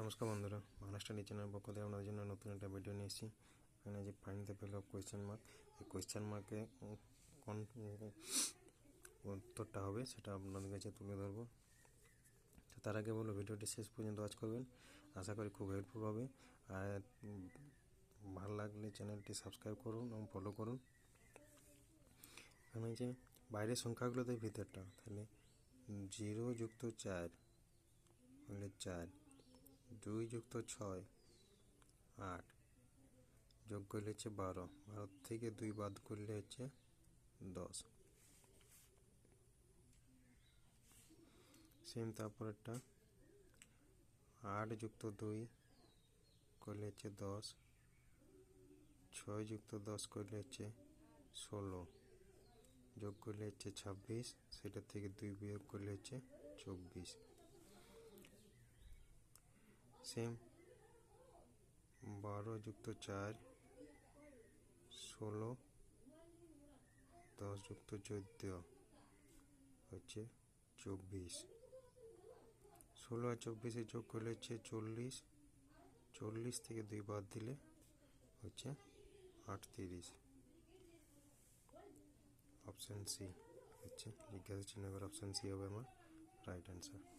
নমস্কার বন্ধুরা, বাংলা স্টাডি চ্যানেলের পক্ষ থেকে আপনাদের জন্য নতুন একটা ভিডিও নিয়ে এসেছি। এখানে যে find the value of question mark, এই কোয়েশ্চেন মার্কে কোন উত্তরটা হবে সেটা আপনাদের কাছে তুলে ধরবো। তো তার আগে বলবো, ভিডিওটি শেষ পর্যন্ত ওয়াচ করবেন, আশা করি খুব হেল্পফুল হবে। আর ভালো লাগলে চ্যানেলটি সাবস্ক্রাইব করুন এবং ফলো করুন। এখানে যে বাইরের সংখ্যাগুলোতে ভিতরটা, তাহলে 0 যুক্ত 4 হলে 4, 2 যুক্ত 6 8, যোগ করলে হচ্ছে 12, 12 থেকে 2 বাদ করলে হচ্ছে 10। সেম তারপরেরটা 8 যুক্ত 2 করলে হচ্ছে 10, 6 যুক্ত 10 করলে হচ্ছে 16, যোগ করলে হচ্ছে 26, সেটা থেকে 2 বিয়োগ করলে হচ্ছে 24। সেম 12 যুক্ত 4 16, 10 যুক্ত 14 হচ্ছে 24, 16 আর 24 যোগ করলে হচ্ছে 40, 40 থেকে 2 বাদ দিলে হচ্ছে 38। অপশান সি হচ্ছে জিজ্ঞাসা চিহ্ন, অপশান সি হবে আমার রাইট অ্যান্সার।